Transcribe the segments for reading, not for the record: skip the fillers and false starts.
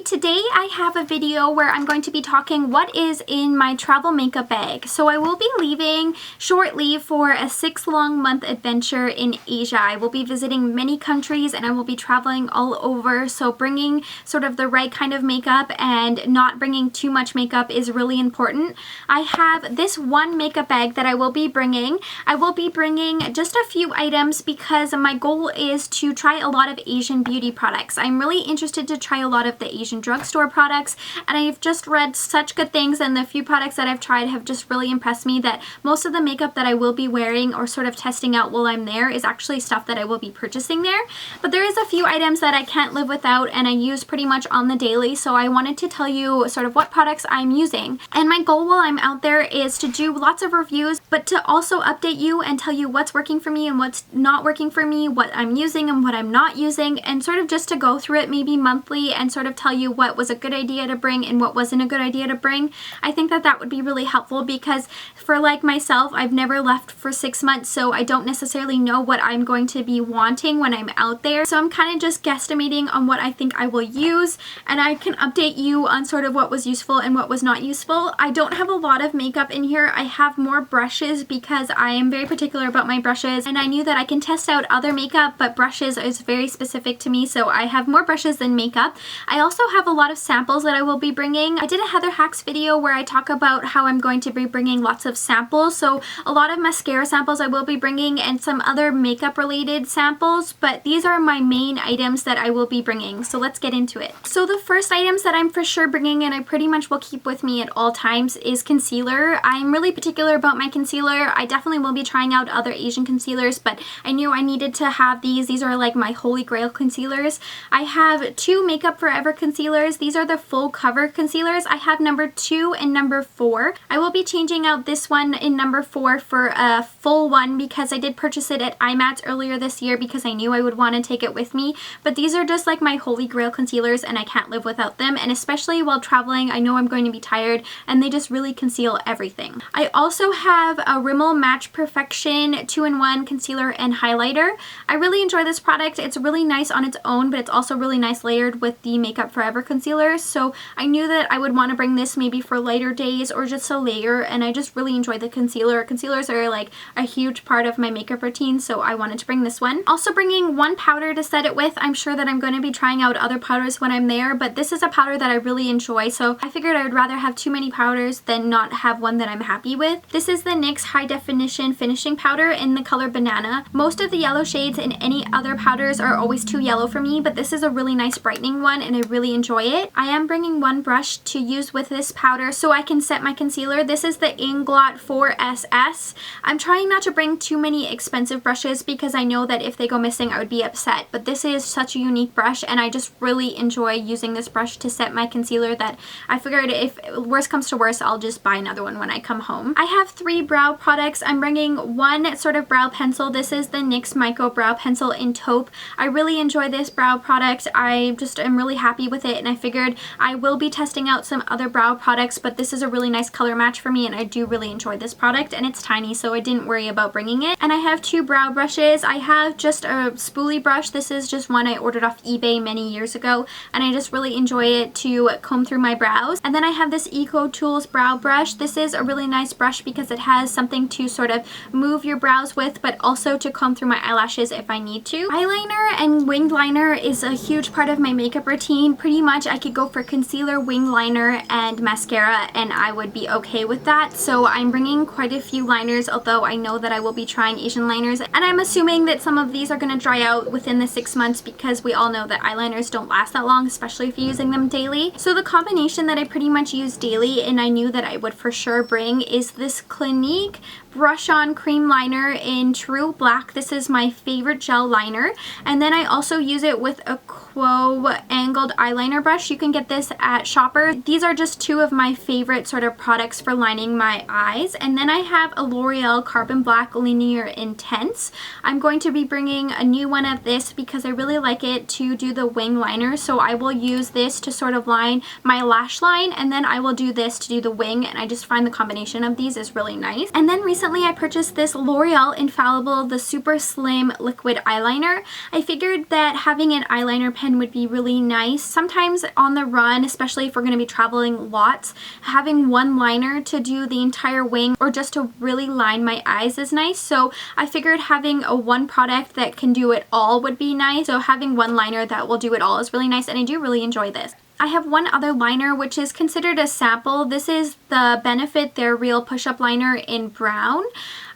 today I have a video where I'm going to be talking what is in my travel makeup bag. So I will be leaving shortly for a 6-month adventure in Asia. I will be visiting many countries and I will be traveling all over, so bringing sort of the right kind of makeup and not bringing too much makeup is really important. I have this one makeup bag that I will be bringing. I will be bringing just a few items because my goal is to try a lot of Asian beauty products. I'm really interested to try a lot of the Asian drugstore products, and I've just read such good things, and the few products that I've tried have just really impressed me that most of the makeup that I will be wearing or sort of testing out while I'm there is actually stuff that I will be purchasing there. But there is a few items that I can't live without and I use pretty much on the daily, so I wanted to tell you sort of what products I'm using. And my goal while I'm out there is to do lots of reviews, but to also update you and tell you what's working for me and what's not working for me, what I'm using and what I'm not using, and sort of just to go through it maybe monthly and sort of tell you what was a good idea to bring and what wasn't a good idea to bring. I think that that would be really helpful because for like myself, I've never left for 6 months, so I don't necessarily know what I'm going to be wanting when I'm out there. So I'm kind of just guesstimating on what I think I will use, and I can update you on sort of what was useful and what was not useful. I don't have a lot of makeup in here. I have more brushes because I am very particular about my brushes, and I knew that I can test out other makeup, but brushes is very specific to me, so I have more brushes than makeup. I also have a lot of samples that I will be bringing. I did a Heather Hacks video where I talk about how I'm going to be bringing lots of samples, so a lot of mascara samples I will be bringing and some other makeup related samples, but these are my main items that I will be bringing, so let's get into it. So the first items that I'm for sure bringing and I pretty much will keep with me at all times is concealer. I'm really particular about my concealer. I definitely will be trying out other Asian concealers, but I knew I needed to have these. These are like my holy grail concealers. I have two Makeup Forever concealers. These are the full cover concealers. I have number 2 and number 4. I will be changing out this one in number 4 for a full one because I did purchase it at IMATS earlier this year because I knew I would want to take it with me. But these are just like my holy grail concealers and I can't live without them, and especially while traveling I know I'm going to be tired and they just really conceal everything. I also have a Rimmel Match Perfection 2-in-1 concealer and highlighter. I really enjoy this product. It's really nice on its own, but it's also really nice layered with the Makeup Forever concealer, so I knew that I would want to bring this maybe for lighter days or just a layer, and I just really enjoy the concealer. Concealers are like a huge part of my makeup routine, so I wanted to bring this one. Also bringing one powder to set it with. I'm sure that I'm going to be trying out other powders when I'm there, but this is a powder that I really enjoy, so I figured I would rather have too many powders than not have one that I'm happy with. This is the NYX High Definition Finishing Powder in the color Banana. Most of the yellow shades in any other powders are always too yellow for me, but this is a really nice brightening one and I really enjoy it. I am bringing one brush to use with this powder so I can set my concealer. This is the Inglot 4SS. I'm trying not to bring too many expensive brushes because I know that if they go missing I would be upset, but this is such a unique brush and I just really enjoy using this brush to set my concealer that I figured if worst comes to worst I'll just buy another one when I come home. I have 3 brow products. I'm bringing one sort of brow pencil. This is the NYX Micro Brow Pencil in Taupe. I really enjoy this brow product. I just am really happy with it, and I figured I will be testing out some other brow products, but this is a really nice color match for me and I do really enjoy this product, and it's tiny so I didn't worry about bringing it. And I have 2 brow brushes. I have just a spoolie brush. This is just one I ordered off eBay many years ago and I just really enjoy it to comb through my brows. And then I have this Eco Tools brow brush. This is a really nice brush because it has something to sort of move your brows with, but also to comb through my eyelashes if I need to. Eyeliner and winged liner is a huge part of my makeup routine. Pretty much I could go for concealer, winged liner, and mascara and I would be okay with that. So I'm bringing quite a few liners, although I know that I will be trying Asian liners, and I'm assuming that some of these are going to dry out within the 6 months because we all know that eyeliners don't last that long, especially if you're using them daily. So the combination that I pretty much use daily and I knew that I would for sure bring is this Clinique Brush On Cream Liner in True Black. This is my favorite gel liner, and then I also use it with a Quo angled eyeliner brush. You can get this at Shopper. These are just 2 of my favorite sort of products for lining my eyes. And then I have a L'Oreal Carbon Black Linear Intense. I'm going to be bringing a new one of this because I really like it to do the wing liner, so I will use this to sort of line my lash line, and then I will do this to do the wing, and I just find the combination of these is really nice. And then recently I purchased this L'Oreal Infallible the Super Slim Liquid Eyeliner. I figured that having an eyeliner pen would be really nice. Sometimes sometimes on the run, especially if we're going to be traveling lots, having one liner to do the entire wing or just to really line my eyes is nice. So I figured having a one product that can do it all would be nice. So having one liner that will do it all is really nice, and I do really enjoy this. I have one other liner which is considered a sample. This is the Benefit They're Real Push-Up Liner in brown.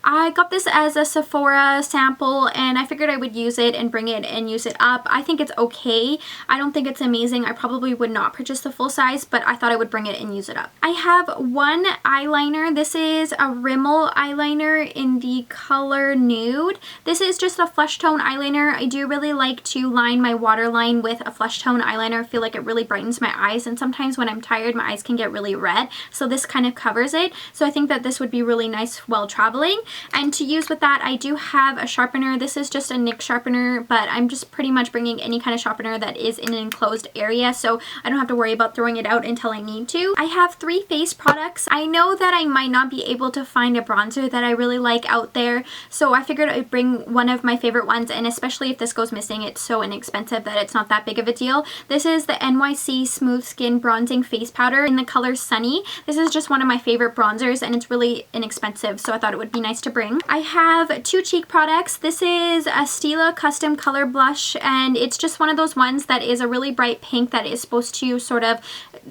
I got this as a Sephora sample and I figured I would use it and bring it and use it up. I think it's okay. I don't think it's amazing. I probably would not purchase the full size, but I thought I would bring it and use it up. I have one eyeliner. This is a Rimmel eyeliner in the color Nude. This is just a flesh tone eyeliner. I do really like to line my waterline with a flesh tone eyeliner. I feel like it really brightens my eyes, and sometimes when I'm tired my eyes can get really red, so this kind of covers it. So I think that this would be really nice while traveling. And to use with that, I do have a sharpener. This is just a NYX sharpener, but I'm just pretty much bringing any kind of sharpener that is in an enclosed area, so I don't have to worry about throwing it out until I need to. I have 3 face products. I know that I might not be able to find a bronzer that I really like out there, so I figured I'd bring one of my favorite ones, and especially if this goes missing, it's so inexpensive that it's not that big of a deal. This is the NYC Smooth Skin Bronzing Face Powder in the color Sunny. This is just one of my favorite bronzers, and it's really inexpensive, so I thought it would be nice to bring. I have 2 cheek products. This is a Stila Custom Color Blush, and it's just one of those ones that is a really bright pink that is supposed to sort of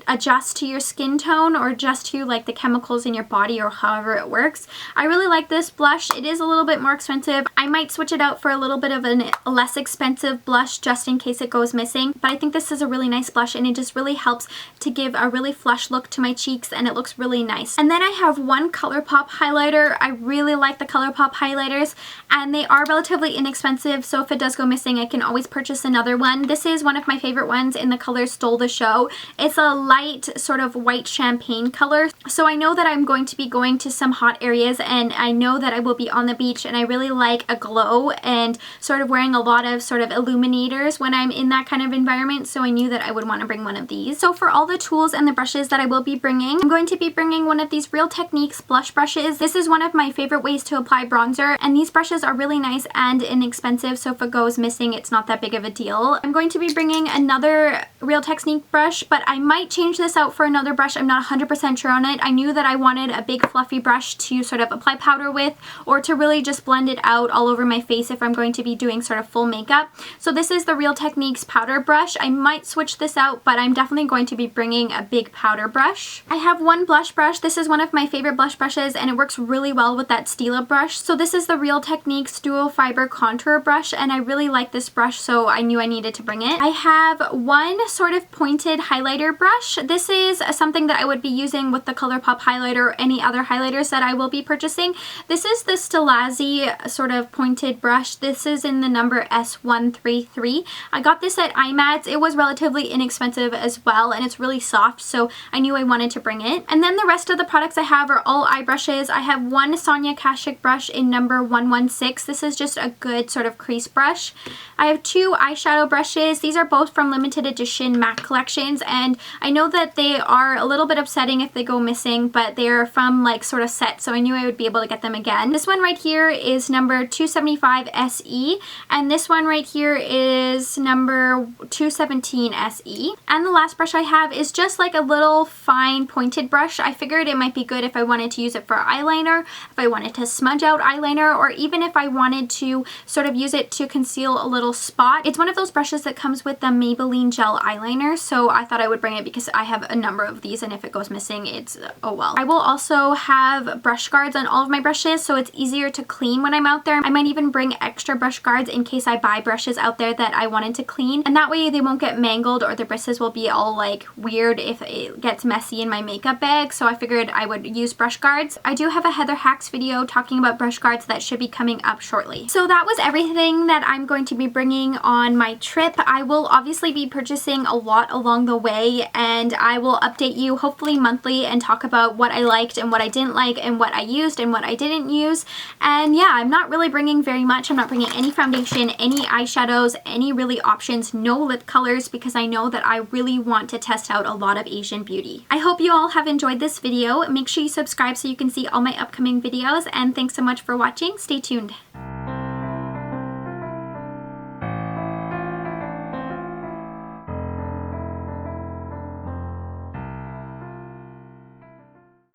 adjust to your skin tone or adjust to like the chemicals in your body or however it works. I really like this blush. It is a little bit more expensive. I might switch it out for a little bit of a less expensive blush just in case it goes missing, but I think this is a really nice blush, and it just really helps to give a really flush look to my cheeks, and it looks really nice. And then I have one ColourPop highlighter. I really like the ColourPop highlighters, and they are relatively inexpensive, so if it does go missing I can always purchase another one. This is one of my favorite ones in the color Stole the Show. It's a light sort of white champagne color, so I know that I'm going to be going to some hot areas, and I know that I will be on the beach, and I really like a glow and sort of wearing a lot of sort of illuminators when I'm in that kind of environment, so I knew that I would want to bring one of these. So for all the tools and the brushes that I will be bringing, I'm going to be bringing one of these Real Techniques blush brushes. This is one of my favorite ways to apply bronzer, and these brushes are really nice and inexpensive, so if it goes missing it's not that big of a deal. I'm going to be bringing another Real Technique brush, but I might change this out for another brush. I'm not 100% sure on it. I knew that I wanted a big fluffy brush to sort of apply powder with, or to really just blend it out all over my face if I'm going to be doing sort of full makeup. So this is the Real Techniques powder brush. I might switch this out, but I'm definitely going to be bringing a big powder brush. I have one blush brush. This is one of my favorite blush brushes, and it works really well with that Stila brush. So this is the Real Techniques Dual Fiber Contour Brush, and I really like this brush, so I knew I needed to bring it. I have one sort of pointed highlighter brush. This is something that I would be using with the ColourPop highlighter or any other highlighters that I will be purchasing. This is the Stilazzi sort of pointed brush. This is in the number S133. I got this at IMATS. It was relatively inexpensive as well, and it's really soft, so I knew I wanted to bring it. And then the rest of the products I have are all eye brushes. I have one Sonia Kashuk brush in number 116. This is just a good sort of crease brush. I have 2 eyeshadow brushes. These are both from limited edition MAC collections, and I know that they are a little bit upsetting if they go missing, but they're from like sort of set, so I knew I would be able to get them again. This one right here is number 275 SE, and this one right here is number 217 SE. And the last brush I have is just like a little fine pointed brush. I figured it might be good if I wanted to use it for eyeliner, if I wanted to smudge out eyeliner, or even if I wanted to sort of use it to conceal a little spot. It's one of those brushes that comes with the Maybelline gel eyeliner, so I thought I would bring it because I have a number of these, and if it goes missing, it's oh well. I will also have brush guards on all of my brushes, so it's easier to clean when I'm out there. I might even bring extra brush guards in case I buy brushes out there that I wanted to clean, and that way they won't get mangled or the bristles will be all like weird if it gets messy in my makeup bag, so I figured I would use brush guards. I do have a Heather Hacks video talking about brush guards that should be coming up shortly. So that was everything that I'm going to be bringing on my trip. I will obviously be purchasing a lot along the way, and I will update you hopefully monthly and talk about what I liked and what I didn't like and what I used and what I didn't use. And yeah, I'm not really bringing very much. I'm not bringing any foundation, any eyeshadows, any really options, no lip colors, because I know that I really want to test out a lot of Asian beauty. I hope you all have enjoyed this video. Make sure you subscribe so you can see all my upcoming videos, and thanks so much for watching. Stay tuned.